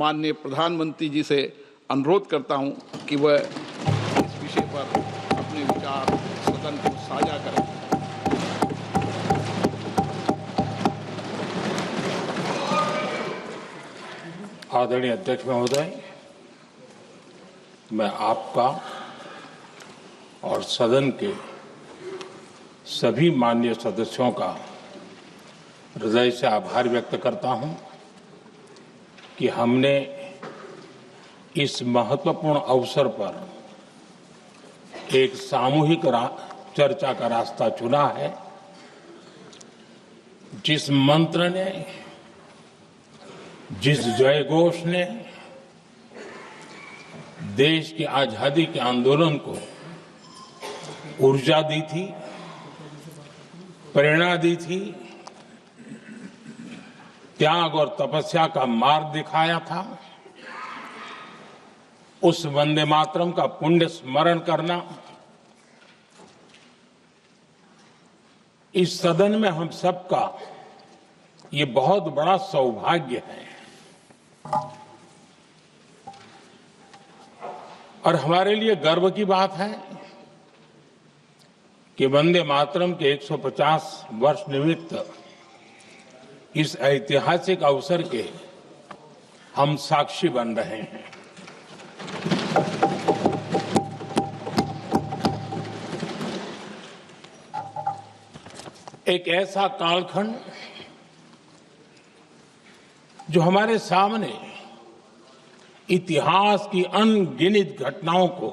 माननीय प्रधानमंत्री जी से अनुरोध करता हूं कि वह इस विषय पर अपने विचार सदन को साझा करें। आदरणीय अध्यक्ष महोदय, मैं आपका और सदन के सभी माननीय सदस्यों का हृदय से आभार व्यक्त करता हूं कि हमने इस महत्वपूर्ण अवसर पर एक सामूहिक चर्चा का रास्ता चुना है, जिस मंत्र ने, जिस जयघोष ने देश की आजादी के आंदोलन को ऊर्जा दी थी, प्रेरणा दी थी, त्याग और तपस्या का मार्ग दिखाया था, उस वंदे मातरम का पुण्य स्मरण करना इस सदन में हम सबका ये बहुत बड़ा सौभाग्य है। और हमारे लिए गर्व की बात है कि वंदे मातरम के 150 वर्ष निमित्त इस ऐतिहासिक अवसर के हम साक्षी बन रहे हैं। एक ऐसा कालखंड जो हमारे सामने इतिहास की अनगिनत घटनाओं को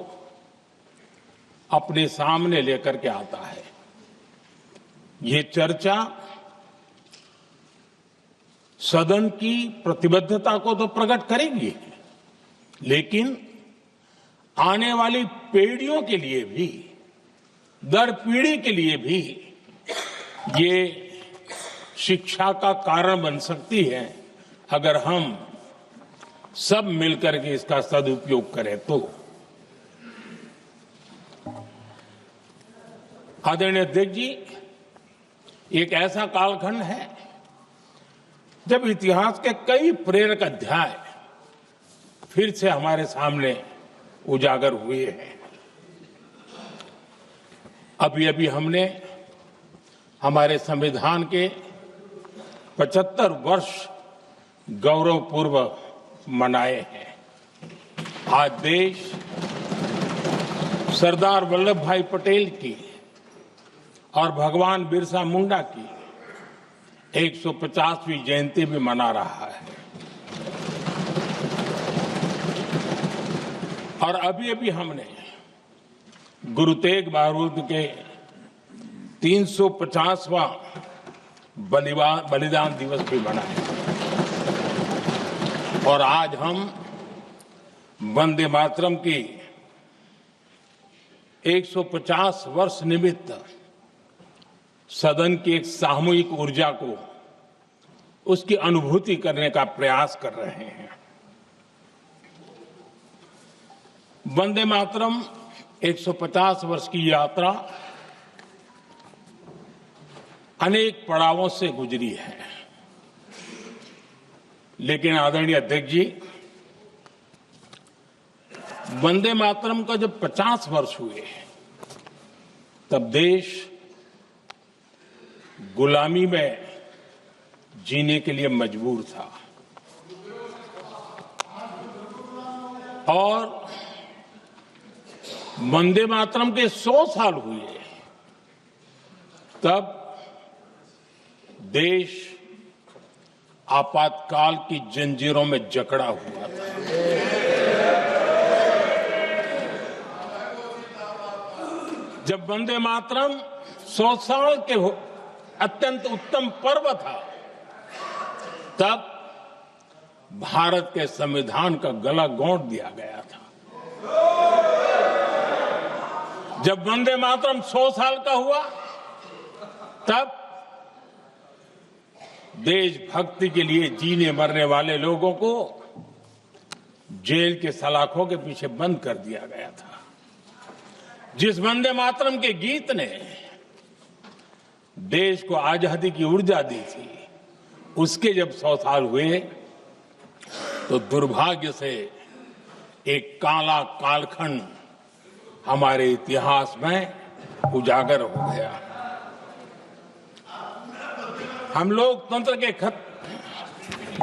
अपने सामने लेकर के आता है। ये चर्चा सदन की प्रतिबद्धता को तो प्रकट करेगी, लेकिन आने वाली पीढ़ियों के लिए भी, दर पीढ़ी के लिए भी ये शिक्षा का कारण बन सकती है, अगर हम सब मिलकर के इसका सदुपयोग करें तो। आदरणीय अध्यक्ष जी, एक ऐसा कालखंड है जब इतिहास के कई प्रेरक अध्याय फिर से हमारे सामने उजागर हुए हैं। अभी अभी हमने हमारे संविधान के 75 वर्ष गौरवपूर्वक मनाए हैं। आज देश सरदार वल्लभ भाई पटेल की और भगवान बिरसा मुंडा की 150वीं जयंती भी मना रहा है। और अभी अभी हमने गुरु तेग बहादुर के 350वां बलिदान दिवस भी मनाया। और आज हम वंदे मातरम की 150 वर्ष निमित्त सदन की एक सामूहिक ऊर्जा को, उसकी अनुभूति करने का प्रयास कर रहे हैं। वंदे मातरम 150 वर्ष की यात्रा अनेक पड़ावों से गुजरी है, लेकिन आदरणीय अध्यक्ष जी, वंदे मातरम का जब 50 वर्ष हुए तब देश गुलामी में जीने के लिए मजबूर था। और वंदे मातरम के 100 साल हुए तब देश आपातकाल की जंजीरों में जकड़ा हुआ था। जब वंदे मातरम 100 साल के अत्यंत उत्तम पर्व था, तब भारत के संविधान का गला घोंट दिया गया था। जब वंदे मातरम 100 साल का हुआ, तब देशभक्ति के लिए जीने मरने वाले लोगों को जेल के सलाखों के पीछे बंद कर दिया गया था। जिस वंदे मातरम के गीत ने देश को आजादी की ऊर्जा दी थी, उसके जब 100 साल हुए तो दुर्भाग्य से एक काला कालखंड हमारे इतिहास में उजागर हो गया। हम लोकतंत्र के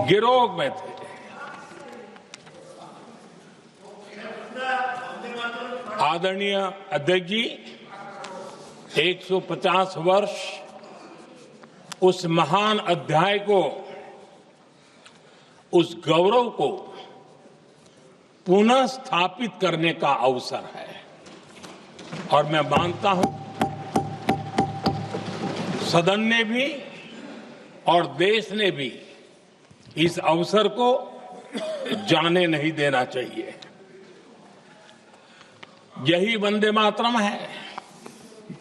गिरोह में थे। आदरणीय अध्यक्ष जी, 150 वर्ष उस महान अध्याय को, उस गौरव को पुनः स्थापित करने का अवसर है और मैं मानता हूं सदन ने भी और देश ने भी इस अवसर को जाने नहीं देना चाहिए। यही वंदे मातरम है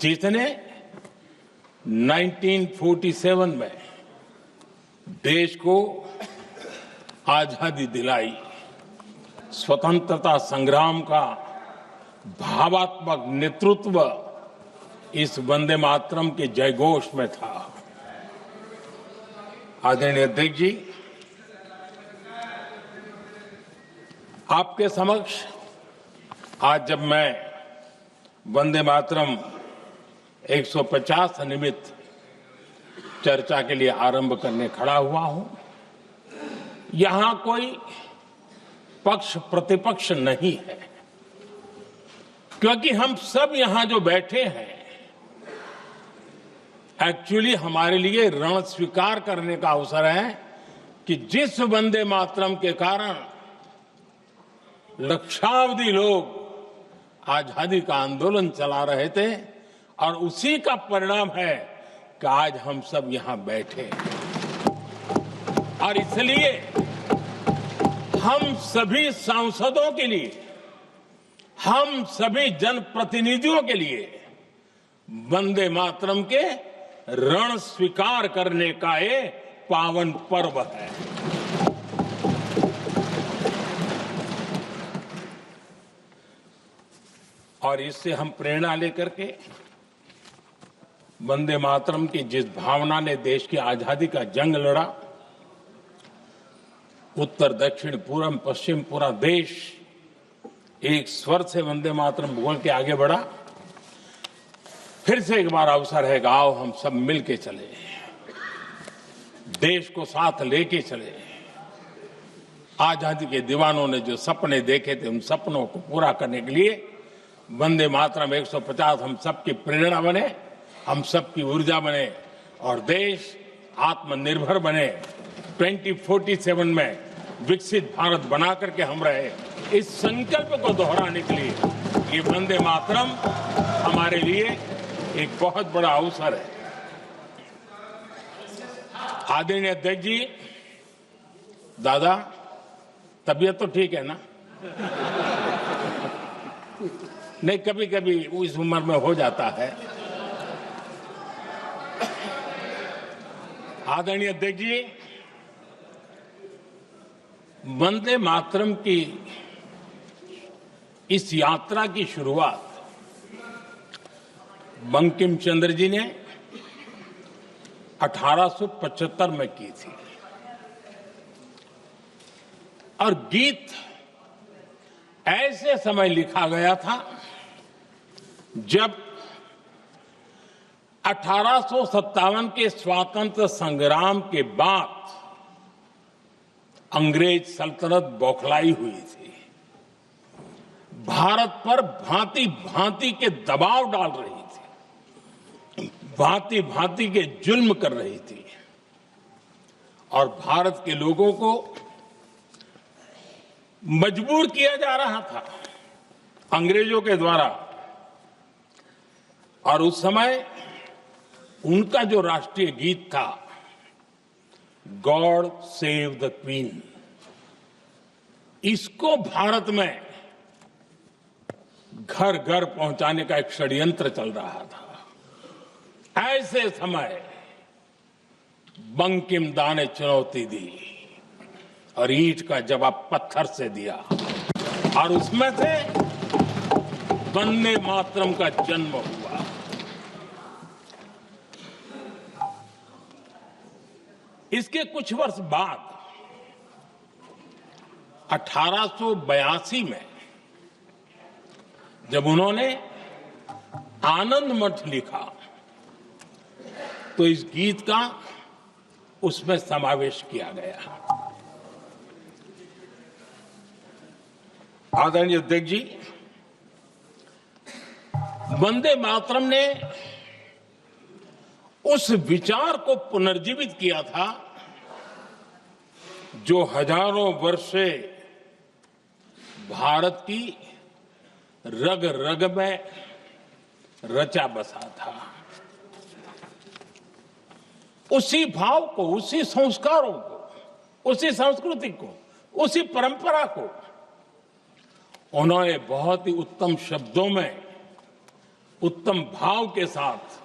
जिसने 1947 में देश को आजादी दिलाई। स्वतंत्रता संग्राम का भावात्मक नेतृत्व इस वंदे मातरम के जयघोष में था। आदरणीय अध्यक्ष जी, आपके समक्ष आज जब मैं वंदे मातरम 150 निमित्त चर्चा के लिए आरंभ करने खड़ा हुआ हूं, यहां कोई पक्ष प्रतिपक्ष नहीं है, क्योंकि हम सब यहां जो बैठे हैं एक्चुअली हमारे लिए रण स्वीकार करने का अवसर है कि जिस वंदे मातरम के कारण लक्षावधि लोग आजादी का आंदोलन चला रहे थे और उसी का परिणाम है कि आज हम सब यहां बैठे। और इसलिए हम सभी सांसदों के लिए, हम सभी जनप्रतिनिधियों के लिए वंदे मातरम के रण स्वीकार करने का ये पावन पर्व है। और इससे हम प्रेरणा लेकर के वंदे मातरम की जिस भावना ने देश की आजादी का जंग लड़ा, उत्तर दक्षिण पूर्व पश्चिम पूरा देश एक स्वर से वंदे मातरम बोल के आगे बढ़ा। फिर से एक बार अवसर है कि आओ हम सब मिल के चले, देश को साथ लेके चले। आजादी के दीवानों ने जो सपने देखे थे उन सपनों को पूरा करने के लिए वंदे मातरम 150 हम सबकी प्रेरणा बने, हम सबकी ऊर्जा बने और देश आत्मनिर्भर बने। 2047 में विकसित भारत बना करके हम रहे, इस संकल्प को दोहराने के लिए ये वंदे मातरम हमारे लिए एक बहुत बड़ा अवसर है। आदरणीय अध्यक्ष जी, दादा तबीयत तो ठीक है ना? नहीं, कभी कभी इस उम्र में हो जाता है। आदरणीय अध्यक्ष जी, वंदे मातरम की इस यात्रा की शुरुआत बंकिम चंद्र जी ने 1875 में की थी और गीत ऐसे समय लिखा गया था जब 1857 के स्वातंत्र संग्राम के बाद अंग्रेज सल्तनत बौखलाई हुई थी, भारत पर भांति भांति के दबाव डाल रही थी, भांति भांति के जुल्म कर रही थी और भारत के लोगों को मजबूर किया जा रहा था अंग्रेजों के द्वारा। और उस समय उनका जो राष्ट्रीय गीत था, गॉड सेव द क्वीन, इसको भारत में घर घर पहुंचाने का एक षड्यंत्र चल रहा था। ऐसे समय बंकिम दा ने चुनौती दी और ईंट का जवाब पत्थर से दिया और उसमें से वंदे मातरम का जन्म हुआ। इसके कुछ वर्ष बाद 1882 में जब उन्होंने आनंद मठ लिखा तो इस गीत का उसमें समावेश किया गया। आदरणीय अध्यक्ष जी, वंदे मातरम ने उस विचार को पुनर्जीवित किया था जो हजारों वर्ष से भारत की रग रग में रचा बसा था। उसी भाव को, उसी संस्कारों को, उसी संस्कृति को, उसी परंपरा को उन्होंने बहुत ही उत्तम शब्दों में, उत्तम भाव के साथ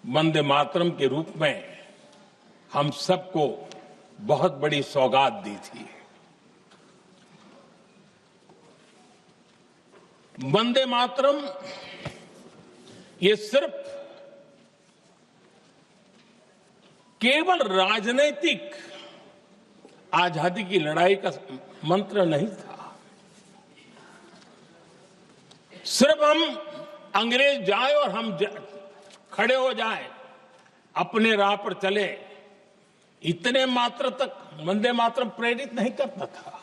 वंदे मातरम के रूप में हम सबको बहुत बड़ी सौगात दी थी। वंदे मातरम ये सिर्फ केवल राजनीतिक आजादी की लड़ाई का मंत्र नहीं था। सिर्फ हम अंग्रेज जाए और हम खड़े हो जाए, अपने राह पर चले, इतने मात्र तक वंदे मातरम प्रेरित नहीं करता था,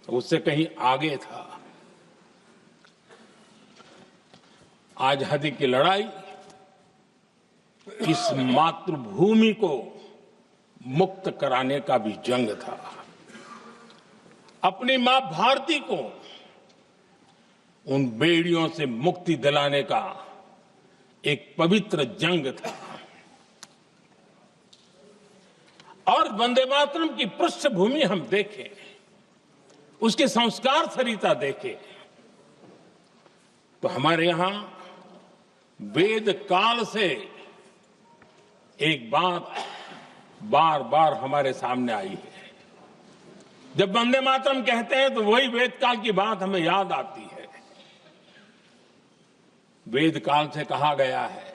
उससे कहीं आगे था। आजादी की लड़ाई इस मातृभूमि को मुक्त कराने का भी जंग था। अपनी मां भारती को उन बेड़ियों से मुक्ति दिलाने का एक पवित्र जंग था। और वंदे मातरम की पृष्ठभूमि हम देखें, उसके संस्कार सरिता देखें, तो हमारे यहां वेद काल से एक बात बार बार हमारे सामने आई है। जब वंदे मातरम कहते हैं तो वही वेद काल की बात हमें याद आती है। वेद काल से कहा गया है,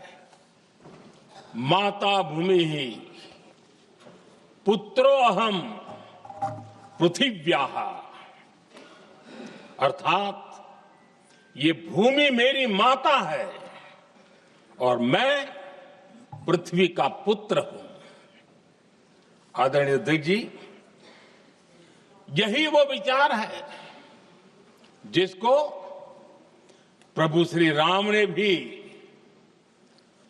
माता भूमि ही पुत्रो अहम पृथिव्याः, अर्थात ये भूमि मेरी माता है और मैं पृथ्वी का पुत्र हूं। आदरणीय अध्यक्ष जी, यही वो विचार है जिसको प्रभु श्री राम ने भी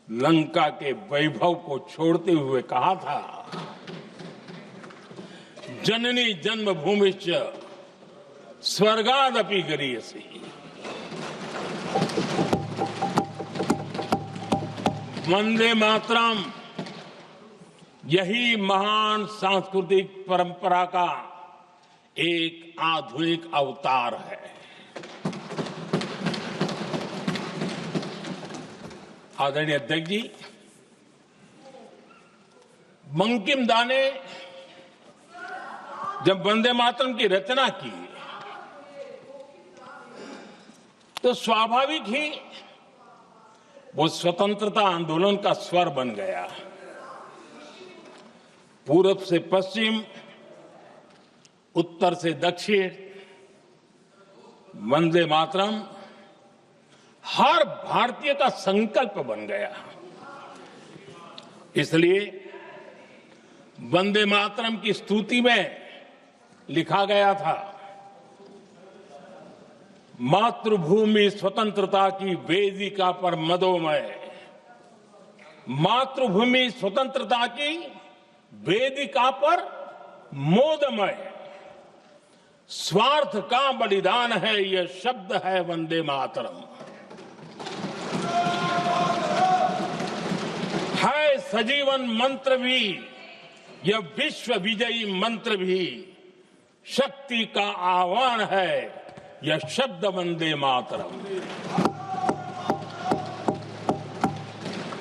लंका के वैभव को छोड़ते हुए कहा था, जननी जन्मभूमिश्च स्वर्गादपि गरीयसी। वंदे मातरम यही महान सांस्कृतिक परंपरा का एक आधुनिक अवतार है। आदरणीय अध्यक्ष जी, बंकिम दा ने जब वंदे मातरम की रचना की तो स्वाभाविक ही वो स्वतंत्रता आंदोलन का स्वर बन गया। पूरब से पश्चिम, उत्तर से दक्षिण, वंदे मातरम हर भारतीय का संकल्प बन गया। इसलिए वंदे मातरम की स्तुति में लिखा गया था, मातृभूमि स्वतंत्रता की वेदिका पर मदोमय, मातृभूमि स्वतंत्रता की वेदिका पर मोदमय, स्वार्थ का बलिदान है यह शब्द है वंदे मातरम। है सजीवन मंत्र भी, यह विश्व विजयी मंत्र भी, शक्ति का आह्वान है यह शब्द वंदे मातरम।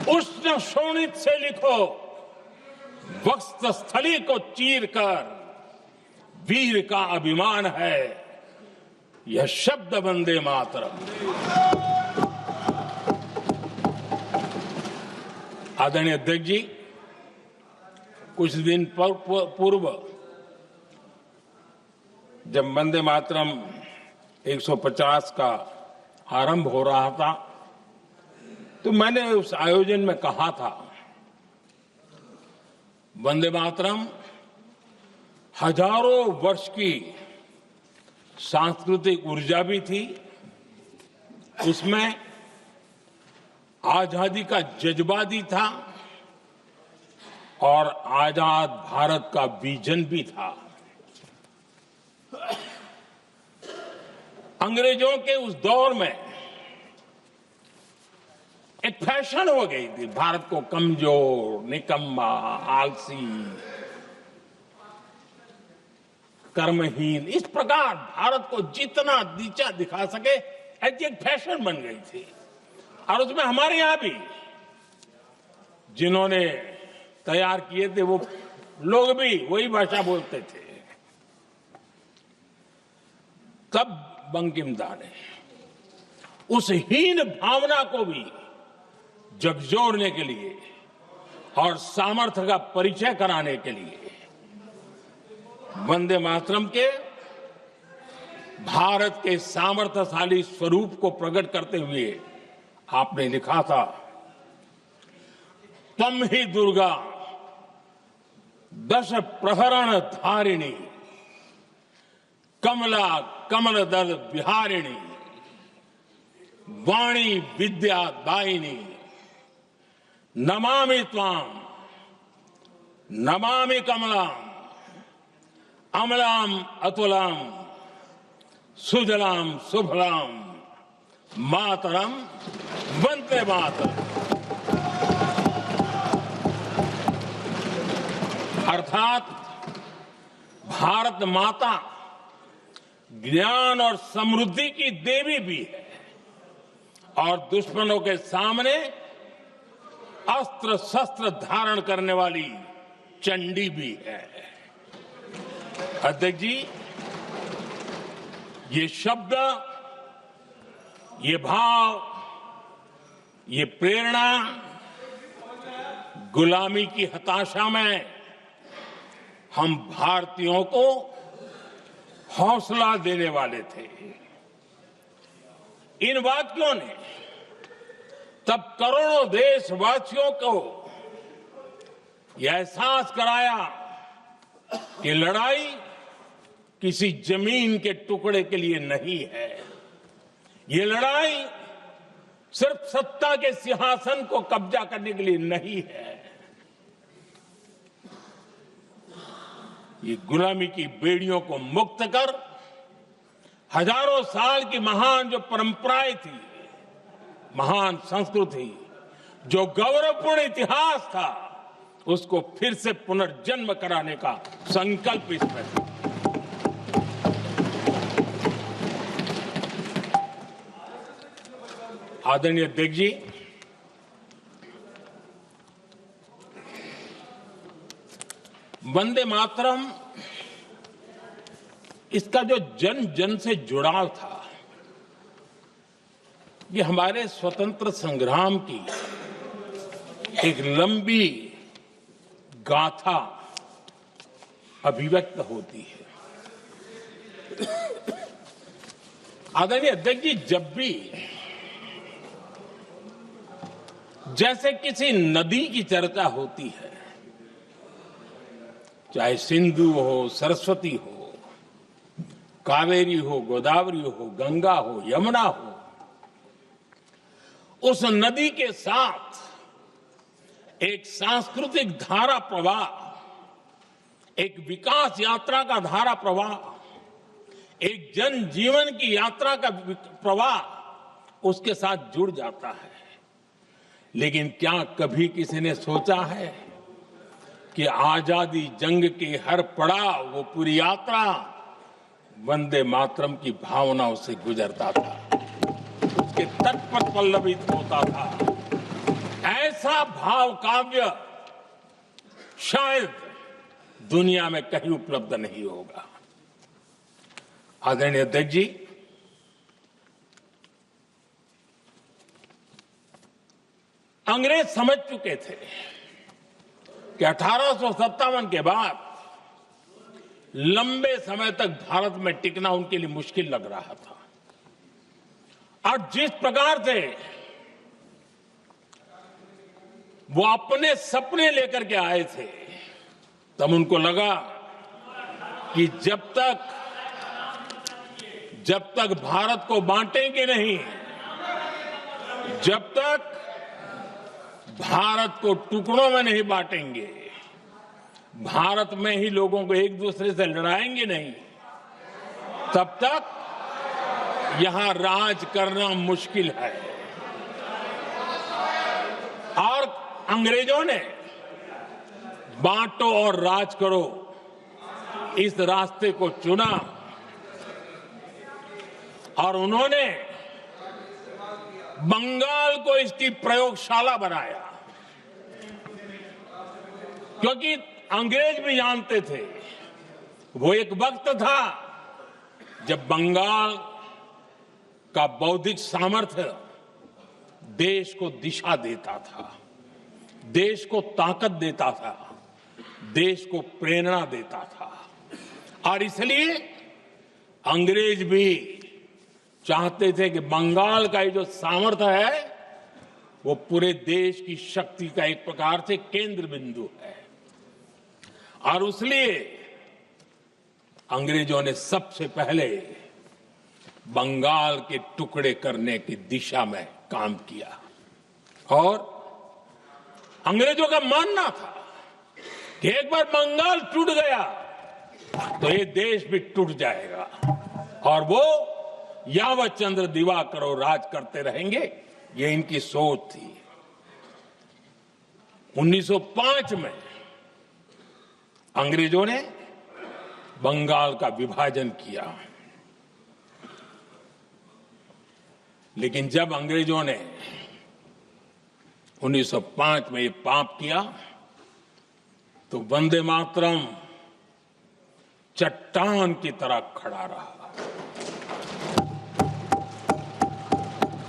उष्ण शोणित से लिखो, वक्षस्थली को चीर कर, वीर का अभिमान है यह शब्द वंदे मातरम। आदरणीय अध्यक्ष जी, कुछ दिन पूर्व जब वंदे मातरम 150 का आरंभ हो रहा था तो मैंने उस आयोजन में कहा था, वंदे मातरम हजारों वर्ष की सांस्कृतिक ऊर्जा भी थी, उसमें आजादी का जज्बा भी था और आजाद भारत का विजन भी था। अंग्रेजों के उस दौर में एक फैशन हो गई थी भारत को कमजोर, निकम्मा, आलसी, कर्महीन, इस प्रकार भारत को जितना नीचा दिखा सके ऐसी एक फैशन बन गई थी। और उसमें हमारे यहां भी जिन्होंने तैयार किए थे वो लोग भी वही भाषा बोलते थे। तब बंकिम दा ने उस हीन भावना को भी झकझोरने के लिए और सामर्थ्य का परिचय कराने के लिए वंदे मातरम के भारत के सामर्थ्यशाली स्वरूप को प्रकट करते हुए आपने लिखा था, तम ही दुर्गा दश प्रहरण धारिणी, कमला कमल दल विहारिणी, वाणी विद्या दायिनी, नमामि त्वाम नमामि कमलाम, अमलाम अतुलाम, सुजलाम सुफलाम, मातरम वंदे मातरम। अर्थात भारत माता ज्ञान और समृद्धि की देवी भी है और दुश्मनों के सामने अस्त्र शस्त्र धारण करने वाली चंडी भी है। अध्यक्ष जी, ये शब्द, ये भाव, ये प्रेरणा गुलामी की हताशा में हम भारतीयों को हौसला देने वाले थे। इन वाक्यों ने तब करोड़ों देशवासियों को यह एहसास कराया कि लड़ाई किसी जमीन के टुकड़े के लिए नहीं है, ये लड़ाई सिर्फ सत्ता के सिंहासन को कब्जा करने के लिए नहीं है, ये गुलामी की बेड़ियों को मुक्त कर हजारों साल की महान जो परंपराएं थी, महान संस्कृति, जो गौरवपूर्ण इतिहास था, उसको फिर से पुनर्जन्म कराने का संकल्प इसमें था। आदरणीय अध्यक्ष जी, वंदे मातरम, इसका जो जन जन से जुड़ाव था, ये हमारे स्वतंत्र संग्राम की एक लंबी गाथा अभिव्यक्त होती है। आदरणीय अध्यक्ष जी, जब भी जैसे किसी नदी की चर्चा होती है, चाहे सिंधु हो, सरस्वती हो, कावेरी हो, गोदावरी हो, गंगा हो, यमुना हो, उस नदी के साथ एक सांस्कृतिक धारा प्रवाह, एक विकास यात्रा का धारा प्रवाह, एक जन जीवन की यात्रा का प्रवाह उसके साथ जुड़ जाता है। लेकिन क्या कभी किसी ने सोचा है कि आजादी जंग के हर पड़ाव, वो पूरी यात्रा वंदे मातरम की भावनाओं से गुजरता था, उसके तट पर पल्लवित होता था। ऐसा भाव काव्य शायद दुनिया में कहीं उपलब्ध नहीं होगा। आदरणीय अध्यक्ष जी, अंग्रेज समझ चुके थे कि 1857 के बाद लंबे समय तक भारत में टिकना उनके लिए मुश्किल लग रहा था। और जिस प्रकार से वो अपने सपने लेकर के आए थे, तब उनको लगा कि जब तक भारत को बांटेंगे नहीं, जब तक भारत को टुकड़ों में नहीं बांटेंगे, भारत में ही लोगों को एक दूसरे से लड़ाएंगे नहीं, तब तक यहां राज करना मुश्किल है। और अंग्रेजों ने बांटो और राज करो इस रास्ते को चुना और उन्होंने बंगाल को इसकी प्रयोगशाला बनाया, क्योंकि अंग्रेज भी जानते थे वो एक वक्त था जब बंगाल का बौद्धिक सामर्थ्य देश को दिशा देता था, देश को ताकत देता था, देश को प्रेरणा देता था। और इसलिए अंग्रेज भी चाहते थे कि बंगाल का ये जो सामर्थ्य है वो पूरे देश की शक्ति का एक प्रकार से केंद्र बिंदु है। और इसलिए अंग्रेजों ने सबसे पहले बंगाल के टुकड़े करने की दिशा में काम किया। और अंग्रेजों का मानना था कि एक बार बंगाल टूट गया तो ये देश भी टूट जाएगा और वो यावत चंद्र दिवाकरो राज करते रहेंगे, ये इनकी सोच थी। 1905 में अंग्रेजों ने बंगाल का विभाजन किया, लेकिन जब अंग्रेजों ने 1905 में ये पाप किया तो वंदे मातरम चट्टान की तरह खड़ा रहा।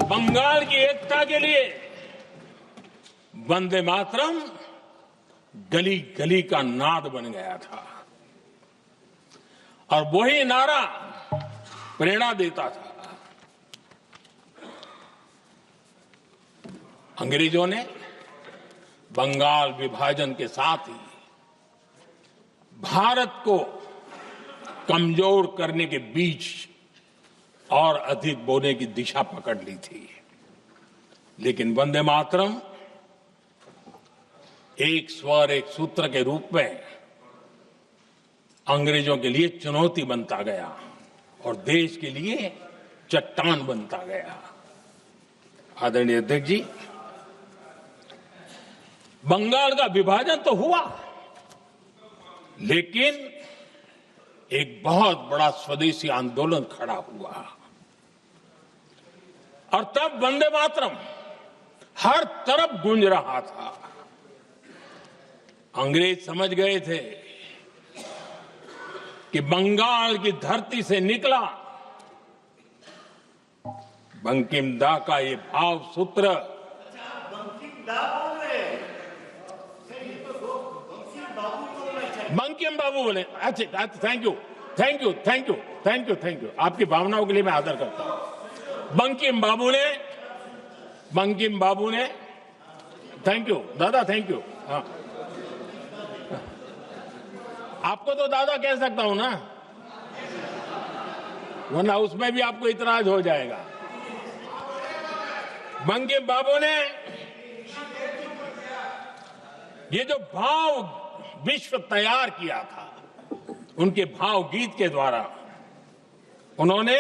बंगाल की एकता के लिए वंदे मातरम गली गली का नाद बन गया था और वही नारा प्रेरणा देता था। अंग्रेजों ने बंगाल विभाजन के साथ ही भारत को कमजोर करने के बीच और अधिक बोने की दिशा पकड़ ली थी। लेकिन वंदे मातरम एक स्वर एक सूत्र के रूप में अंग्रेजों के लिए चुनौती बनता गया और देश के लिए चट्टान बनता गया। आदरणीय अध्यक्ष जी, बंगाल का विभाजन तो हुआ, लेकिन एक बहुत बड़ा स्वदेशी आंदोलन खड़ा हुआ और तब वंदे मातरम हर तरफ गूंज रहा था। अंग्रेज समझ गए थे कि बंगाल की धरती से निकला बंकिम दा का ये भाव सूत्र बंकिम बाबू बोले। अच्छा, thank you thank you thank you thank you thank you, आपकी भावनाओं के लिए मैं आदर करता हूं। बंकिम बाबू ने थैंक यू दादा, थैंक यू। हाँ, आपको तो दादा कह सकता हूं ना, वरना उसमें भी आपको इतराज हो जाएगा। बंकिम बाबू ने ये जो भाव विश्व तैयार किया था, उनके भाव गीत के द्वारा उन्होंने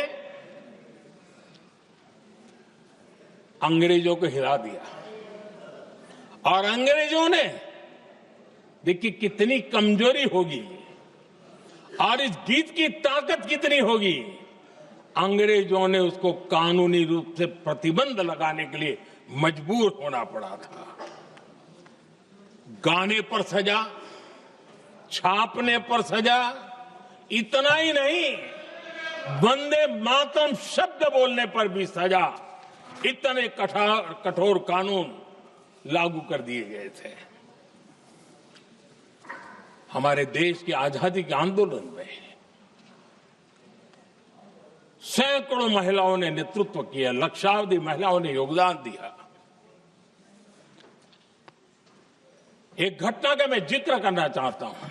अंग्रेजों को हिला दिया। और अंग्रेजों ने देखिए कितनी कमजोरी होगी और इस गीत की ताकत कितनी होगी, अंग्रेजों ने उसको कानूनी रूप से प्रतिबंध लगाने के लिए मजबूर होना पड़ा था। गाने पर सजा, छापने पर सजा, इतना ही नहीं, वंदे मातरम शब्द बोलने पर भी सजा। इतने कठोर कानून लागू कर दिए गए थे। हमारे देश के आजादी के आंदोलन में सैकड़ों महिलाओं ने नेतृत्व किया, लक्षावधि महिलाओं ने योगदान दिया। एक घटना का मैं जिक्र करना चाहता हूं।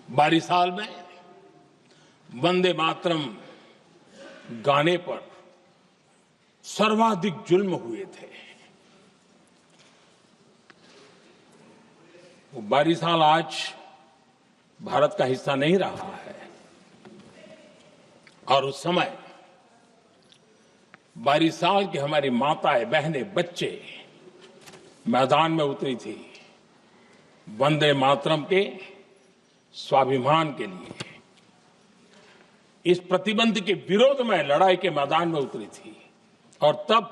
बारिसाल में वंदे मातरम गाने पर सर्वाधिक जुल्म हुए थे। वो बारिसाल आज भारत का हिस्सा नहीं रहा है और उस समय बारिसाल की हमारी माताएं, बहनें, बच्चे मैदान में उतरी थी वंदे मातरम के स्वाभिमान के लिए। इस प्रतिबंध के विरोध में लड़ाई के मैदान में उतरी थी और तब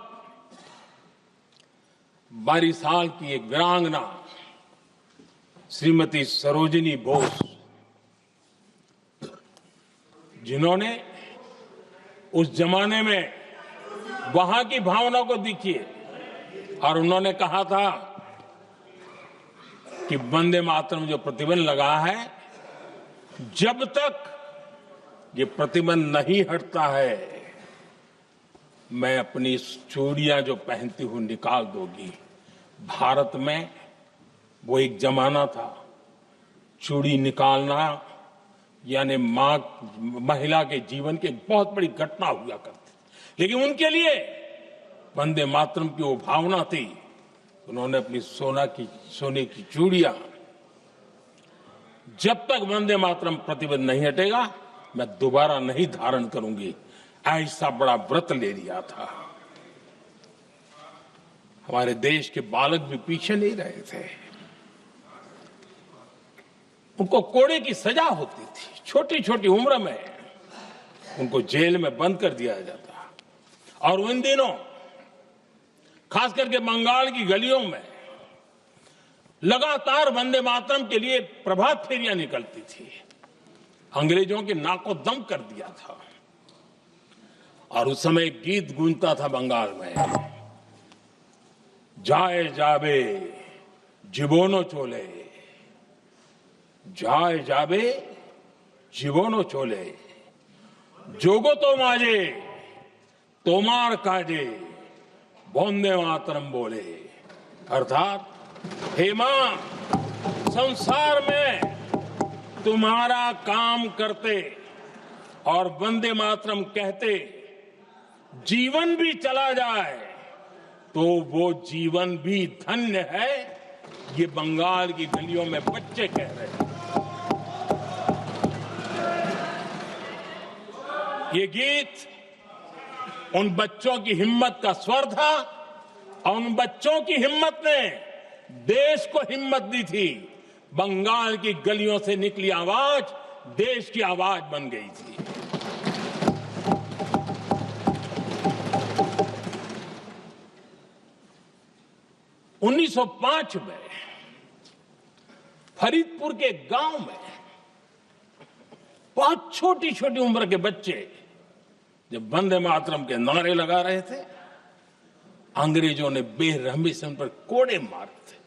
बारिसाल की एक वीरांगना श्रीमती सरोजिनी बोस, जिन्होंने उस जमाने में वहां की भावना को देखिए और उन्होंने कहा था कि वंदे मातरम जो प्रतिबंध लगा है, जब तक ये प्रतिबंध नहीं हटता है मैं अपनी चूड़ियां जो पहनती हूं निकाल दूंगी। भारत में वो एक जमाना था, चूड़ी निकालना यानी महिला के जीवन की बहुत बड़ी घटना हुआ करती। लेकिन उनके लिए वंदे मातरम की वो भावना थी, उन्होंने अपनी सोने की चूड़ियां, जब तक वंदे मातरम प्रतिबंध नहीं हटेगा मैं दोबारा नहीं धारण करूंगी, ऐसा बड़ा व्रत ले लिया था। हमारे देश के बालक भी पीछे नहीं रहे थे। उनको कोड़े की सजा होती थी, छोटी छोटी उम्र में उनको जेल में बंद कर दिया जाता। और उन दिनों खास करके बंगाल की गलियों में लगातार वंदे मातरम के लिए प्रभात फेरियां निकलती थी। अंग्रेजों के नाक को दम कर दिया था। और उस समय गीत गूंजता था बंगाल में, जाए जाबे जीवोनो चोले, जाए जाबे जीवोनो चोले, जोगो तो माजे तोमार काजे वंदे मातरम बोले। अर्थात हे मां, संसार में तुम्हारा काम करते और वंदे मातरम कहते जीवन भी चला जाए तो वो जीवन भी धन्य है। ये बंगाल की गलियों में बच्चे कह रहे हैं। ये गीत उन बच्चों की हिम्मत का स्वर था और उन बच्चों की हिम्मत ने देश को हिम्मत दी थी। बंगाल की गलियों से निकली आवाज देश की आवाज बन गई थी। उन्नीस 1905 में फरीदपुर के गांव में बहुत छोटी छोटी उम्र के बच्चे जब वंदे मातरम के नारे लगा रहे थे, अंग्रेजों ने बेरहमी से उन पर कोड़े मारे थे।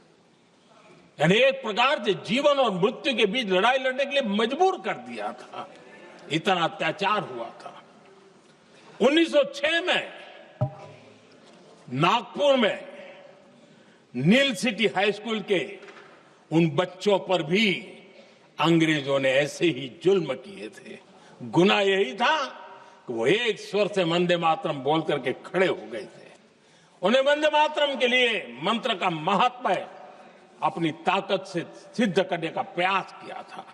यानी एक प्रकार से जीवन और मृत्यु के बीच लड़ाई लड़ने के लिए मजबूर कर दिया था। इतना अत्याचार हुआ था। 1906 में नागपुर में नील सिटी हाई स्कूल के उन बच्चों पर भी अंग्रेजों ने ऐसे ही जुल्म किए थे। गुनाह यही था कि वो एक स्वर से वंदे मातरम बोल करके खड़े हो गए थे। उन्हें वंदे मातरम के लिए मंत्र का महात्म्य अपनी ताकत से सिद्ध करने का प्रयास किया था।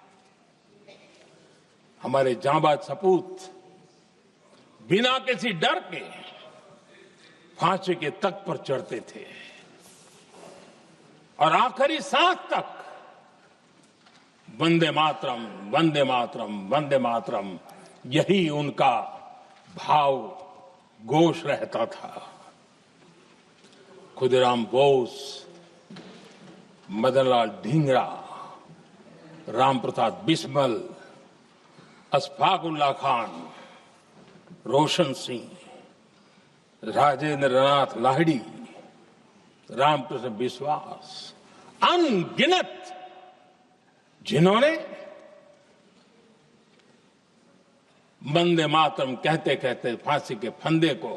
हमारे जांबाज सपूत बिना किसी डर के फांसी के तख्त पर चढ़ते थे और आखिरी सांस तक वंदे मातरम, वंदे मातरम, वंदे मातरम, यही उनका भाव घोष रहता था। खुदीराम बोस, मदनलाल ढींगरा, राम प्रसाद बिस्मल, अशफाक उल्लाह खान, रोशन सिंह, राजेंद्र नाथ लाहिड़ी, रामकृष्ण विश्वास, अनगिनत जिन्होंने वंदे मातरम कहते कहते फांसी के फंदे को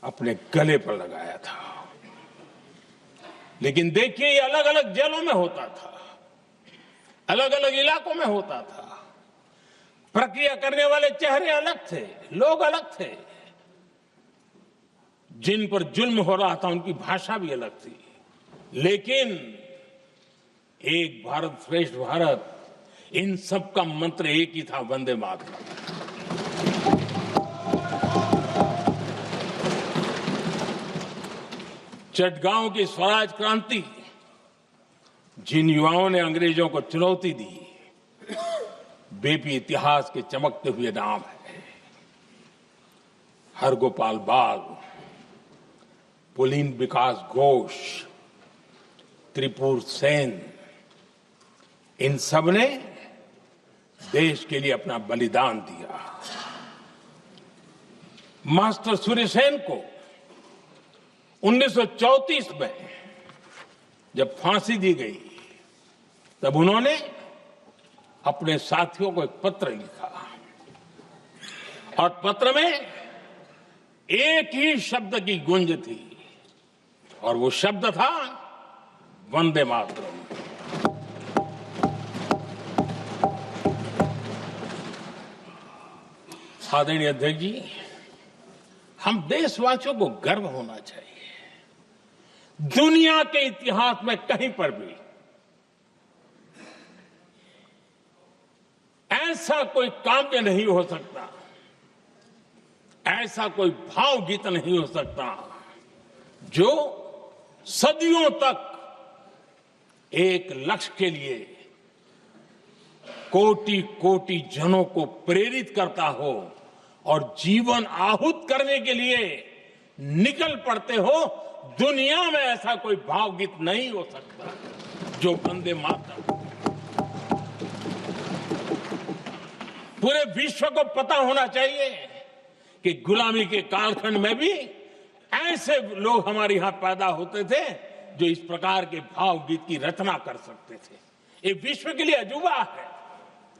अपने गले पर लगाया था। लेकिन देखिए, ये अलग अलग जेलों में होता था, अलग अलग इलाकों में होता था। प्रक्रिया करने वाले चेहरे अलग थे, लोग अलग थे, जिन पर जुल्म हो रहा था उनकी भाषा भी अलग थी। लेकिन एक भारत श्रेष्ठ भारत, इन सब का मंत्र एक ही था, वंदे मातरम। चटगांव की स्वराज क्रांति, जिन युवाओं ने अंग्रेजों को चुनौती दी, वे भी इतिहास के चमकते हुए नाम है। हरगोपाल बाग, पुलिन विकास घोष, त्रिपुर सेन, इन सब ने देश के लिए अपना बलिदान दिया। मास्टर सूर्यसेन को 1934 में जब फांसी दी गई, तब उन्होंने अपने साथियों को एक पत्र लिखा और पत्र में एक ही शब्द की गूंज थी और वो शब्द था वंदे मातरम। आदरणीय अध्यक्ष जी, हम देशवासियों को गर्व होना चाहिए। दुनिया के इतिहास में कहीं पर भी ऐसा कोई काव्य नहीं हो सकता, ऐसा कोई भावगीत नहीं हो सकता जो सदियों तक एक लक्ष्य के लिए कोटि कोटि जनों को प्रेरित करता हो और जीवन आहूत करने के लिए निकल पड़ते हो। दुनिया में ऐसा कोई भावगीत नहीं हो सकता जो वंदे मातरम। पूरे विश्व को पता होना चाहिए कि गुलामी के कालखंड में भी ऐसे लोग हमारे यहां पैदा होते थे जो इस प्रकार के भावगीत की रचना कर सकते थे। ये विश्व के लिए अजूबा है,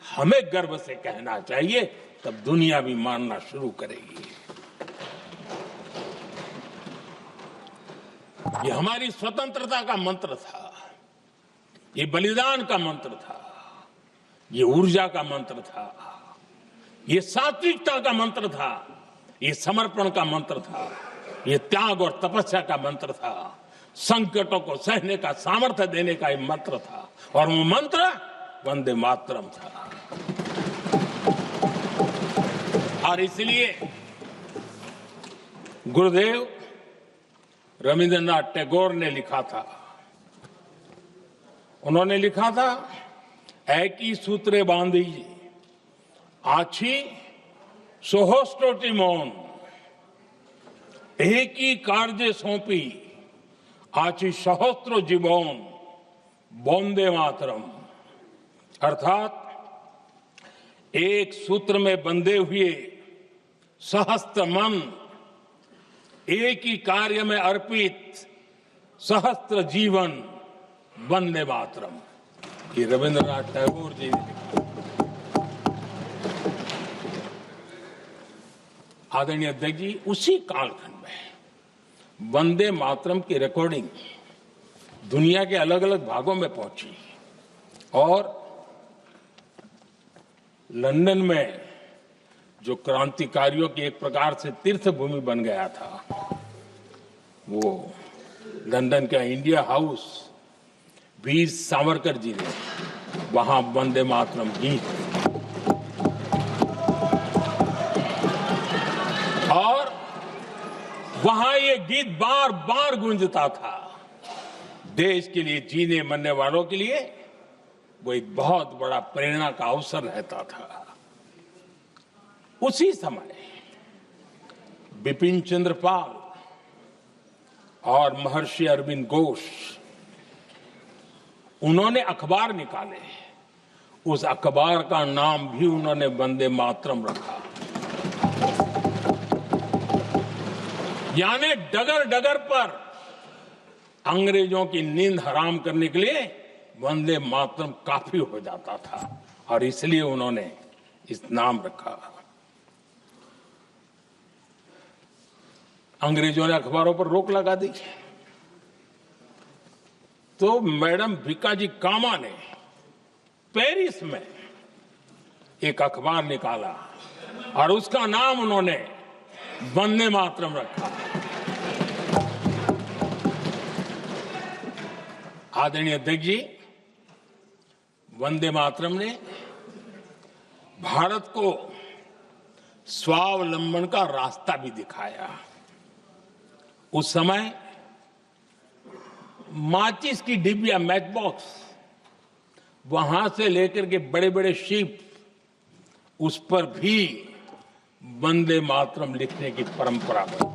हमें गर्व से कहना चाहिए, तब दुनिया भी मानना शुरू करेगी। ये हमारी स्वतंत्रता का मंत्र था, ये बलिदान का मंत्र था, ये ऊर्जा का मंत्र था, ये सात्विकता का मंत्र था, ये समर्पण का मंत्र था, ये त्याग और तपस्या का मंत्र था, संकटों को सहने का सामर्थ्य देने का ये मंत्र था और वो मंत्र वंदे मातरम था। और इसलिए गुरुदेव रविंद्रनाथ टैगोर ने लिखा था, उन्होंने लिखा था, एकी सूत्रे बांधी आछी सोहोस्टोटी मौन, एक ही कार्य सौंपी आची सहस्त्रो जीवन वंदे मातरम। अर्थात एक सूत्र में बंधे हुए सहस्त्र मन, एक ही कार्य में अर्पित सहस्त्र जीवन वंदे मातरम। ये रविंद्रनाथ टैगोर जी ने लिखा। आदरणीय अध्यक्ष जी, उसी कालखंड में वंदे मातरम की रिकॉर्डिंग दुनिया के अलग अलग भागों में पहुंची और लंदन में जो क्रांतिकारियों की एक प्रकार से तीर्थ भूमि बन गया था, वो लंदन का इंडिया हाउस, वीर सावरकर जी ने वहां वंदे मातरम गीत और वहां ये गीत बार बार गूंजता था। देश के लिए जीने मरने वालों के लिए वो एक बहुत बड़ा प्रेरणा का अवसर रहता था। उसी समय बिपिन चंद्र पाल और महर्षि अरविंद घोष, उन्होंने अखबार निकाले, उस अखबार का नाम भी उन्होंने वंदे मातरम रखा। यानी डगर डगर पर अंग्रेजों की नींद हराम करने के लिए वंदे मातरम काफी हो जाता था और इसलिए उन्होंने इस नाम रखा। अंग्रेजों ने अखबारों पर रोक लगा दी तो मैडम भीकाजी कामा ने पेरिस में एक अखबार निकाला और उसका नाम उन्होंने वंदे मातरम रखा। आदरणीय अध्यक्ष जी, वंदे मातरम ने भारत को स्वावलंबन का रास्ता भी दिखाया। उस समय माचिस की डिबिया, मैच बॉक्स, वहां से लेकर के बड़े बड़े शिप, उस पर भी वंदे मातरम लिखने की परंपरा बनी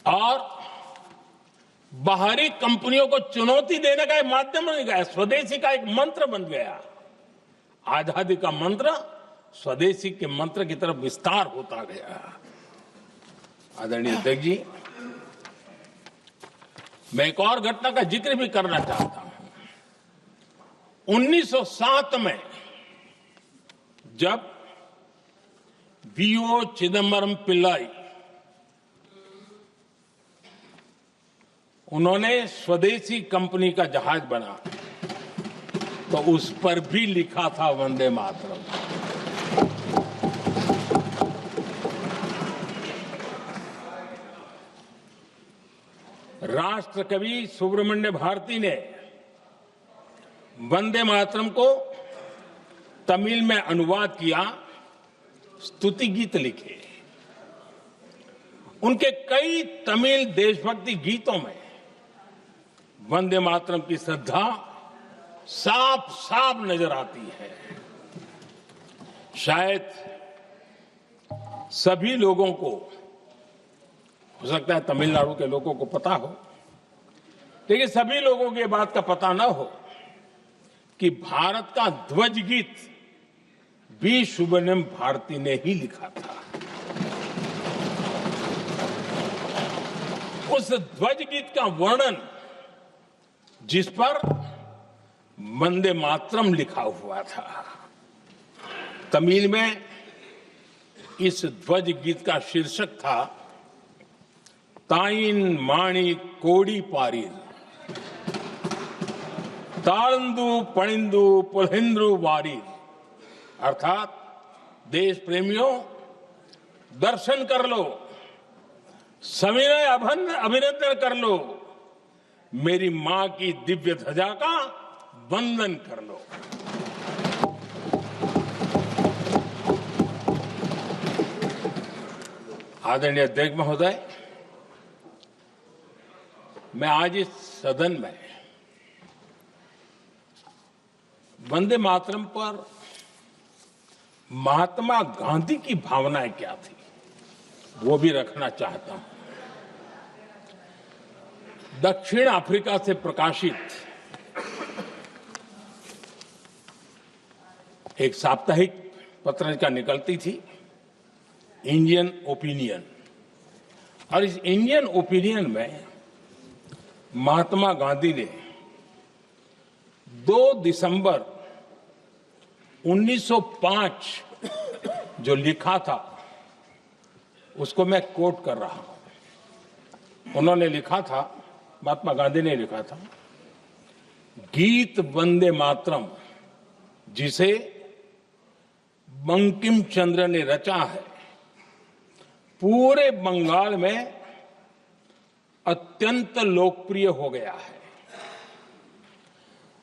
और बाहरी कंपनियों को चुनौती देने का एक माध्यम बन गया, स्वदेशी का एक मंत्र बन गया। आजादी का मंत्र स्वदेशी के मंत्र की तरफ विस्तार होता गया। आदरणीय अध्यक्ष जी, मैं एक और घटना का जिक्र भी करना चाहता हूं। 1907 में जब वीओ चिदम्बरम पिल्लाई उन्होंने स्वदेशी कंपनी का जहाज बना तो उस पर भी लिखा था वंदे मातरम। राष्ट्र कवि सुब्रमण्य भारती ने वंदे मातरम को तमिल में अनुवाद किया, स्तुति गीत लिखे। उनके कई तमिल देशभक्ति गीतों में वंदे मातरम की श्रद्धा साफ साफ नजर आती है। शायद सभी लोगों को, हो सकता है तमिलनाडु के लोगों को पता हो, लेकिन सभी लोगों को यह बात का पता न हो कि भारत का ध्वज गीत भी सुब्रमण्यम भारती ने ही लिखा था। उस ध्वज गीत का वर्णन जिस पर वंदे मातरम लिखा हुआ था, तमिल में इस ध्वज गीत का शीर्षक था ताइन माणी कोडी पारीर, तालंदु पणिंदु पुलहिंद्रु वारीर। अर्थात देश प्रेमियों, दर्शन कर लो, सविनय अभिनंदन कर लो, मेरी मां की दिव्य ध्वजा का वंदन कर लो। आदरणीय अध्यक्ष महोदय, मैं आज इस सदन में वंदे मातरम पर महात्मा गांधी की भावनाएं क्या थी वो भी रखना चाहता हूं। दक्षिण अफ्रीका से प्रकाशित एक साप्ताहिक पत्रिका निकलती थी, इंडियन ओपिनियन, और इस इंडियन ओपिनियन में महात्मा गांधी ने 2 दिसंबर 1905 जो लिखा था उसको मैं कोट कर रहा हूं। उन्होंने लिखा था, महात्मा गांधी ने लिखा था, गीत वंदे मातरम जिसे बंकिम चंद्र ने रचा है, पूरे बंगाल में अत्यंत लोकप्रिय हो गया है।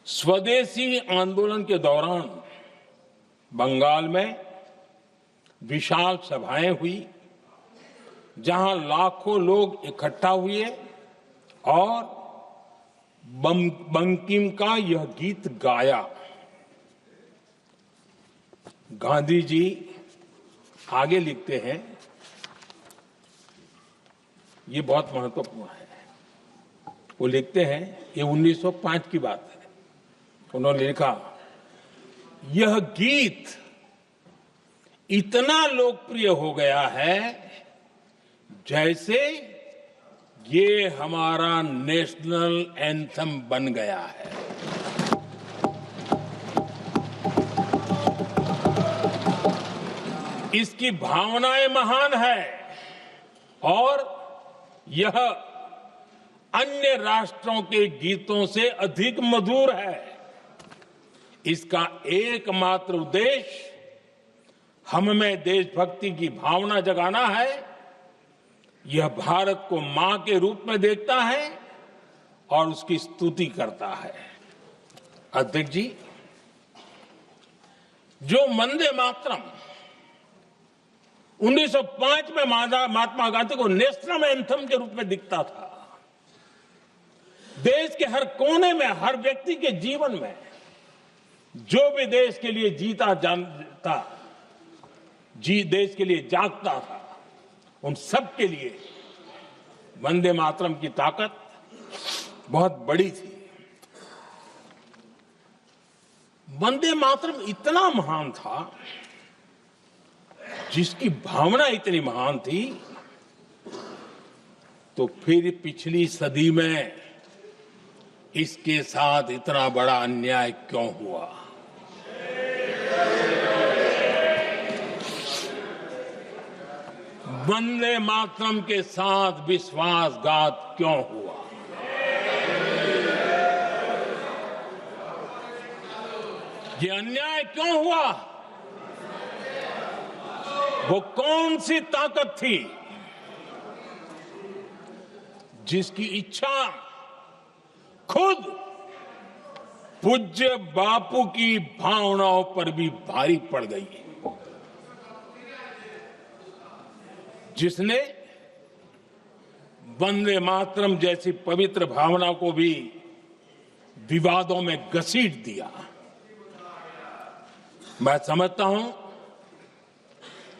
स्वदेशी आंदोलन के दौरान बंगाल में विशाल सभाएं हुई जहां लाखों लोग इकट्ठा हुए और बंकिम का यह गीत गाया। गांधी जी आगे लिखते हैं, ये बहुत महत्वपूर्ण है। वो लिखते हैं, ये 1905 की बात है। उन्होंने लिखा, यह गीत इतना लोकप्रिय हो गया है जैसे ये हमारा नेशनल एंथम बन गया है। इसकी भावनाएं महान है और यह अन्य राष्ट्रों के गीतों से अधिक मधुर है। इसका एकमात्र उद्देश्य हम में देशभक्ति की भावना जगाना है। यह भारत को मां के रूप में देखता है और उसकी स्तुति करता है। अध्यक्ष जी, जो वंदे मातरम 1905 में महात्मा गांधी को नेशनल एंथम के रूप में दिखता था, देश के हर कोने में, हर व्यक्ति के जीवन में जो भी देश के लिए देश के लिए जागता था, उन सब के लिए वंदे मातरम की ताकत बहुत बड़ी थी। वंदे मातरम इतना महान था, जिसकी भावना इतनी महान थी, तो फिर पिछली सदी में इसके साथ इतना बड़ा अन्याय क्यों हुआ? वंदे मातरम के साथ विश्वासघात क्यों हुआ? ये अन्याय क्यों हुआ? वो कौन सी ताकत थी जिसकी इच्छा खुद पूज्य बापू की भावनाओं पर भी भारी पड़ गई, जिसने वंदे मातरम जैसी पवित्र भावना को भी विवादों में घसीट दिया? मैं समझता हूं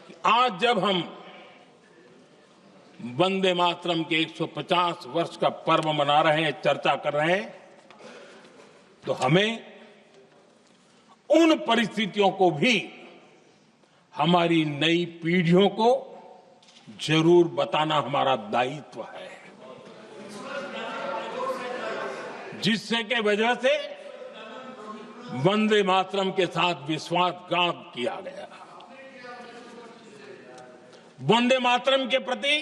कि आज जब हम वंदे मातरम के 150 वर्ष का पर्व मना रहे हैं, चर्चा कर रहे हैं, तो हमें उन परिस्थितियों को भी हमारी नई पीढ़ियों को जरूर बताना हमारा दायित्व है, जिससे के वजह से वंदे मातरम के साथ विश्वासघात किया गया। वंदे मातरम के प्रति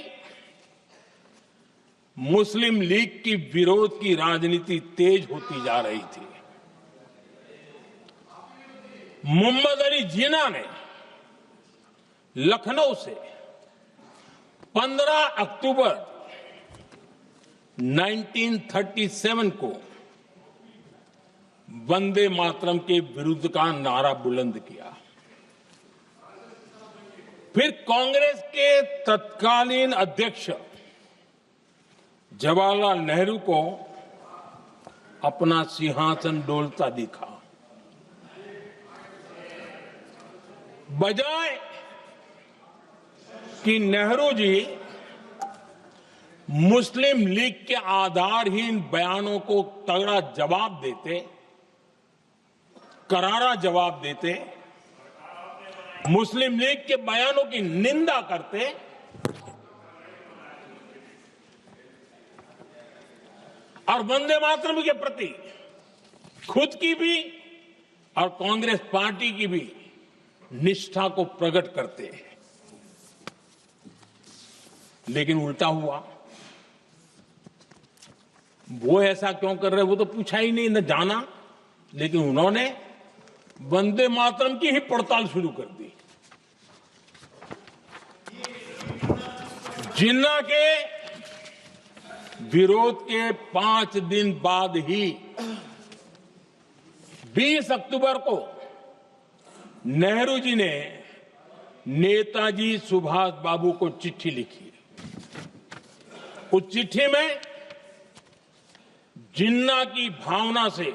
मुस्लिम लीग की विरोध की राजनीति तेज होती जा रही थी। मोहम्मद अली जिन्ना ने लखनऊ से 15 अक्टूबर 1937 को वंदे मातरम के विरुद्ध का नारा बुलंद किया। फिर कांग्रेस के तत्कालीन अध्यक्ष जवाहरलाल नेहरू को अपना सिंहासन डोलता दिखा। बजाय कि नेहरू जी मुस्लिम लीग के आधारहीन बयानों को तगड़ा जवाब देते, करारा जवाब देते, मुस्लिम लीग के बयानों की निंदा करते, और वंदे मातरम के प्रति खुद की भी और कांग्रेस पार्टी की भी निष्ठा को प्रकट करते हैं। लेकिन उल्टा हुआ। वो ऐसा क्यों कर रहे, वो तो पूछा ही नहीं, न जाना। लेकिन उन्होंने वंदे मातरम की ही पड़ताल शुरू कर दी। जिन्ना के विरोध के 5 दिन बाद ही 20 अक्टूबर को नेहरू जी ने नेताजी सुभाष बाबू को चिट्ठी लिखी। उस चिट्ठी में जिन्ना की भावना से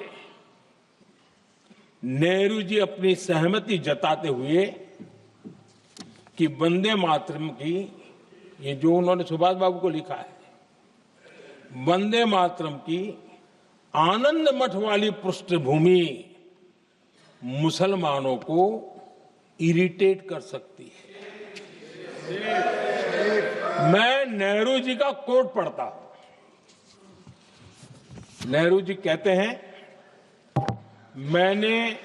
नेहरू जी अपनी सहमति जताते हुए कि वंदे मातरम की, ये जो उन्होंने सुभाष बाबू को लिखा है, वंदे मातरम की आनंद मठ वाली पृष्ठभूमि मुसलमानों को इरिटेट कर सकती है। मैं नेहरू जी का कोट पढ़ता हूं। नेहरू जी कहते हैं, मैंने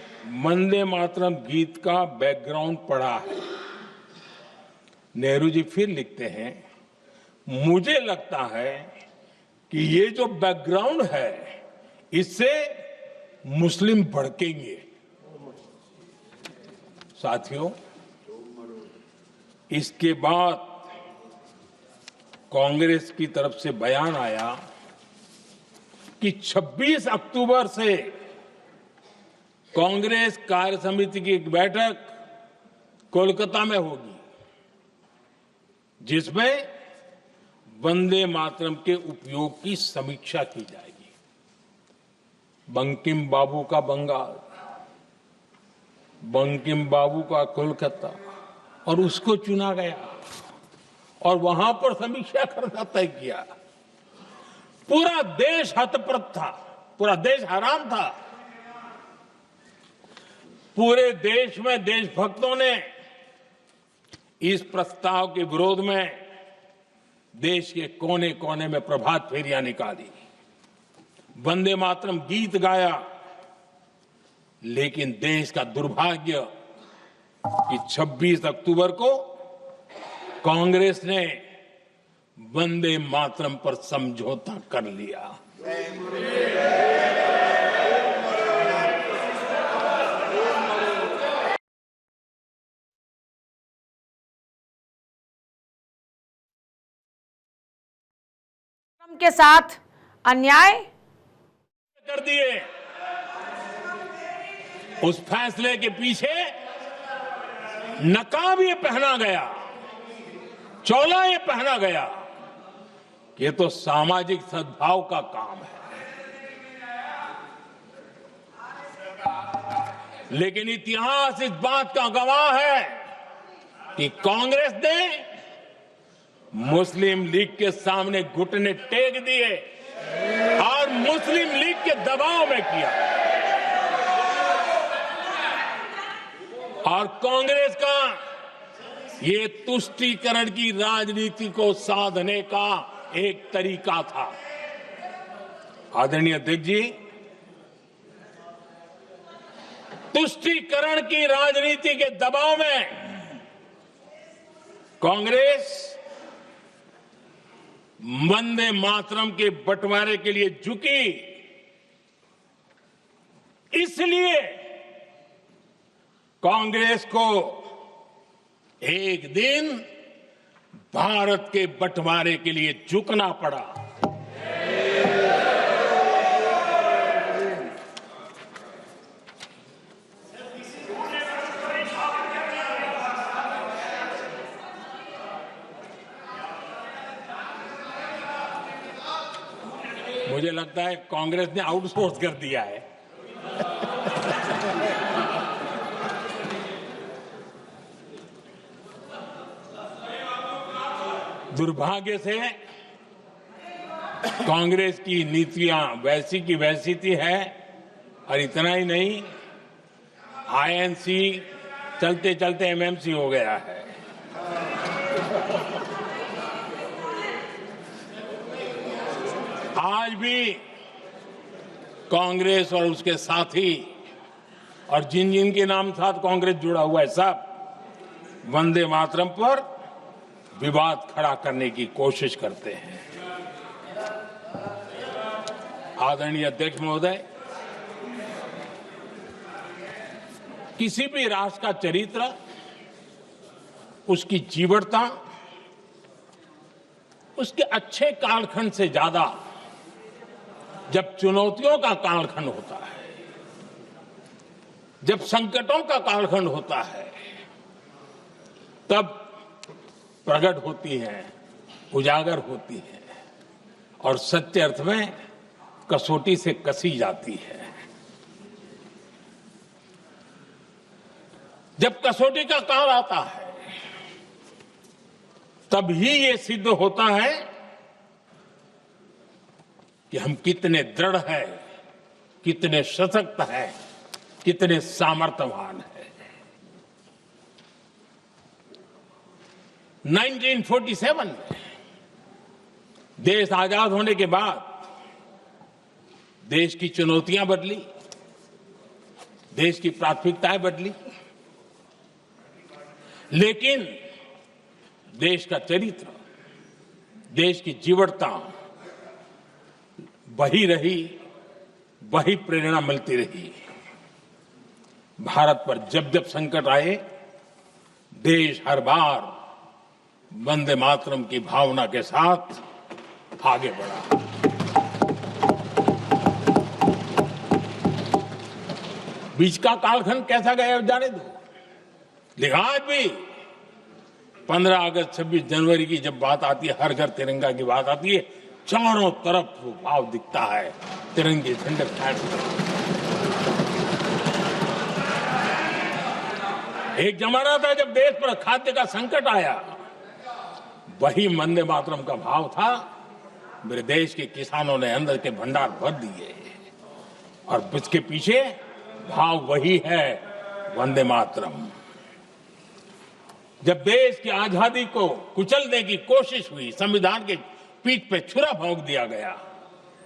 वंदे मातरम गीत का बैकग्राउंड पढ़ा है। नेहरू जी फिर लिखते हैं, मुझे लगता है कि ये जो बैकग्राउंड है इससे मुस्लिम भड़केंगे। साथियों, इसके बाद कांग्रेस की तरफ से बयान आया कि 26 अक्टूबर से कांग्रेस कार्य समिति की एक बैठक कोलकाता में होगी, जिसमें वंदे मातरम के उपयोग की समीक्षा की जाएगी। बंकिम बाबू का बंगाल, बंकिम बाबू का कोलकाता, और उसको चुना गया और वहां पर समीक्षा करना तय किया। पूरा देश हतप्रभ था, पूरा देश हैरान था। पूरे देश में देशभक्तों ने इस प्रस्ताव के विरोध में देश के कोने कोने में प्रभात फेरियां निकाली, वंदे मातरम गीत गाया। लेकिन देश का दुर्भाग्य कि 26 अक्टूबर को कांग्रेस ने वंदे मातरम पर समझौता कर लिया। के साथ अन्याय कर दिए। उस फैसले के पीछे नकाब ये पहना गया, चोला ये पहना गया कि ये तो सामाजिक सद्भाव का काम है। लेकिन इतिहास इस बात का गवाह है कि कांग्रेस ने मुस्लिम लीग के सामने घुटने टेक दिए और मुस्लिम लीग के दबाव में किया। और कांग्रेस का ये तुष्टीकरण की राजनीति को साधने का एक तरीका था। आदरणीय अध्यक्ष जी, तुष्टीकरण की राजनीति के दबाव में कांग्रेस वंदे मातरम के बंटवारे के लिए झुकी। इसलिए कांग्रेस को एक दिन भारत के बंटवारे के लिए झुकना पड़ा। मुझे लगता है कांग्रेस ने आउटसोर्स कर दिया है। दुर्भाग्य से कांग्रेस की नीतियां वैसी की वैसी थी है, और इतना ही नहीं, आईएनसी चलते चलते एमएमसी हो गया है। आज भी कांग्रेस और उसके साथी और जिन जिन के नाम साथ कांग्रेस जुड़ा हुआ है, सब वंदे मातरम पर विवाद खड़ा करने की कोशिश करते हैं। आदरणीय अध्यक्ष महोदय, किसी भी राष्ट्र का चरित्र, उसकी जीवटता, उसके अच्छे कालखंड से ज्यादा जब चुनौतियों का कालखंड होता है, जब संकटों का कालखंड होता है, तब प्रकट होती है, उजागर होती है और सच्चे अर्थ में कसौटी से कसी जाती है। जब कसौटी का काल आता है, तब ही ये सिद्ध होता है कि हम कितने दृढ़ हैं, कितने सशक्त हैं, कितने सामर्थ्यवान हैं। 1947 में देश आजाद होने के बाद देश की चुनौतियां बदली, देश की प्राथमिकताएं बदली, लेकिन देश का चरित्र, देश की जीवटता वही रही, वही प्रेरणा मिलती रही। भारत पर जब जब संकट आए, देश हर बार वंदे मातरम की भावना के साथ आगे बढ़ा। बीच का कालखंड कैसा गया जाने दो, लेकिन आज भी 15 अगस्त 26 जनवरी की जब बात आती है, हर घर तिरंगा की बात आती है, चारों तरफ वो भाव दिखता है, तिरंगे झंडे फहराते। एक जमाना था जब देश पर खाद्य का संकट आया, वही वंदे मातरम का भाव था। मेरे देश के किसानों ने अंदर के भंडार भर दिए, और इसके पीछे भाव वही है, वंदे मातरम। जब देश की आजादी को कुचलने की कोशिश हुई, संविधान के पीठ पे छुरा भोंक दिया गया,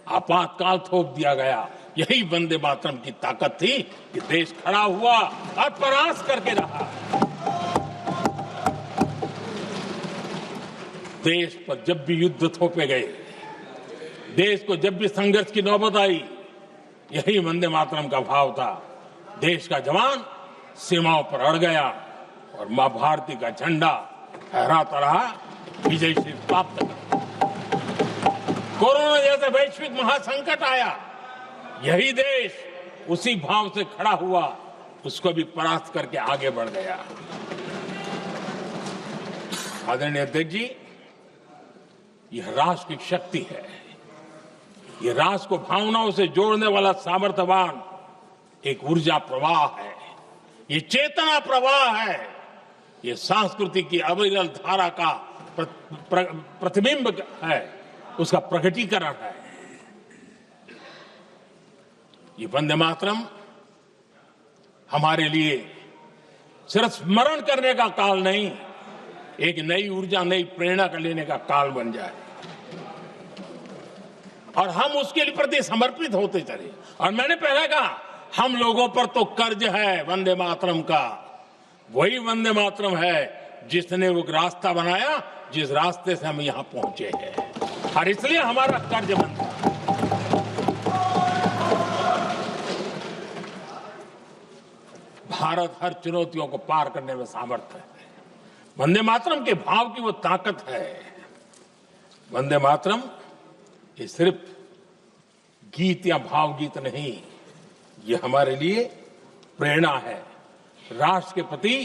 आपातकाल थोप दिया गया, यही वंदे मातरम की ताकत थी कि देश खड़ा हुआ और परास्त करके रहा। देश पर जब भी युद्ध थोपे गए, देश को जब भी संघर्ष की नौबत आई, यही वंदे मातरम का भाव था। देश का जवान सीमाओं पर अड़ गया और मां भारती का झंडा फहराता रहा, विजय श्री प्राप्त कर। कोरोना जैसे वैश्विक महासंकट आया, यही देश उसी भाव से खड़ा हुआ, उसको भी परास्त करके आगे बढ़ गया। आदरणीय अध्यक्ष जी, यह राष्ट्र की शक्ति है, यह राष्ट्र को भावनाओं से जोड़ने वाला सामर्थ्यवान एक ऊर्जा प्रवाह है, ये चेतना प्रवाह है, ये संस्कृति की अविरल धारा का प्रतिबिंब है, उसका प्रकटीकरण है। ये वंदे मातरम हमारे लिए सिर्फ स्मरण करने का काल नहीं, एक नई ऊर्जा, नई प्रेरणा का लेने का काल बन जाए, और हम उसके लिए प्रति समर्पित होते चले। और मैंने पहले कहा, हम लोगों पर तो कर्ज है वंदे मातरम का। वही वंदे मातरम है जिसने वो रास्ता बनाया, जिस रास्ते से हम यहां पहुंचे हैं, और इसलिए हमारा कर्ज बनता है। भारत हर चुनौतियों को पार करने में सामर्थ है। वंदे मातरम के भाव की वो ताकत है। वंदे मातरम ये सिर्फ गीत या भावगीत नहीं, ये हमारे लिए प्रेरणा है। राष्ट्र के प्रति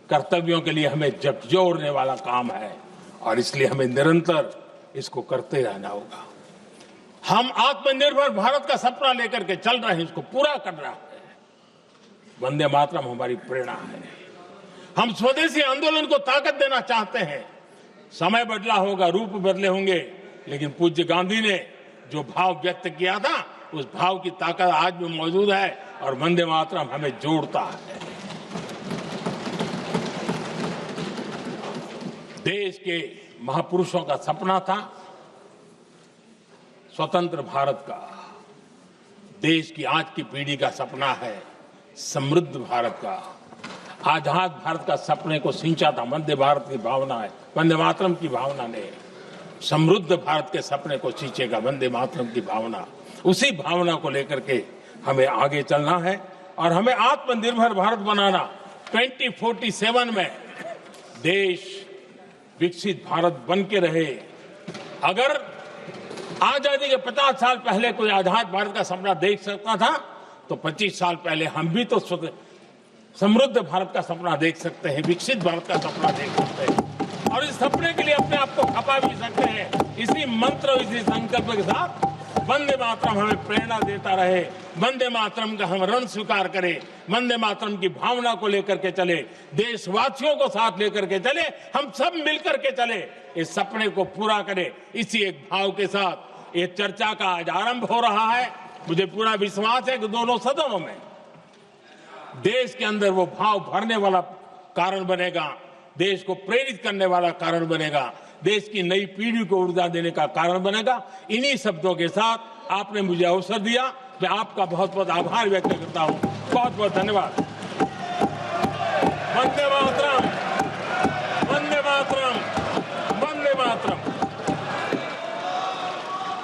कर्तव्यों के लिए हमें झकझोरने वाला काम है, और इसलिए हमें निरंतर इसको करते रहना होगा। हम आत्मनिर्भर भारत का सपना लेकर के चल रहे हैं, इसको पूरा कर रहा है। वंदे मातरम हमारी प्रेरणा है। हम स्वदेशी आंदोलन को ताकत देना चाहते हैं। समय बदला होगा, रूप बदले होंगे, लेकिन पूज्य गांधी ने जो भाव व्यक्त किया था, उस भाव की ताकत आज भी मौजूद है, और वंदे मातरम हमें जोड़ता है। देश के महापुरुषों का सपना था स्वतंत्र भारत का। देश की आज की पीढ़ी का सपना है समृद्ध भारत का। आजाद भारत का सपने को सिंचा था वंदे भारत की भावना है, वंदे मातरम की भावना ने। समृद्ध भारत के सपने को सिंचेगा वंदे मातरम की भावना। उसी भावना को लेकर के हमें आगे चलना है, और हमें आत्मनिर्भर भारत बनाना। 2047 में देश विकसित भारत बन के रहे। अगर आजादी के 50 साल पहले कोई आजाद भारत का सपना देख सकता था, तो 25 साल पहले हम भी तो समृद्ध भारत का सपना देख सकते हैं, विकसित भारत का सपना देख सकते हैं, और इस सपने के लिए अपने आप को खपा भी सकते हैं। इसी मंत्र, इसी संकल्प के साथ वंदे मातरम हमें प्रेरणा देता रहे। वंदे मातरम का हम रण स्वीकार करें, वंदे मातरम की भावना को लेकर के चले, देशवासियों को साथ लेकर के चले, हम सब मिलकर के चले, इस सपने को पूरा करें। इसी एक भाव के साथ ये चर्चा का आज आरंभ हो रहा है। मुझे पूरा विश्वास है कि दोनों सदनों में देश के अंदर वो भाव भरने वाला कारण बनेगा। देश को प्रेरित करने वाला कारण बनेगा, देश की नई पीढ़ी को ऊर्जा देने का कारण बनेगा। इन्हीं शब्दों के साथ आपने मुझे अवसर दिया, मैं आपका बहुत बहुत आभार व्यक्त करता हूं। बहुत बहुत धन्यवाद।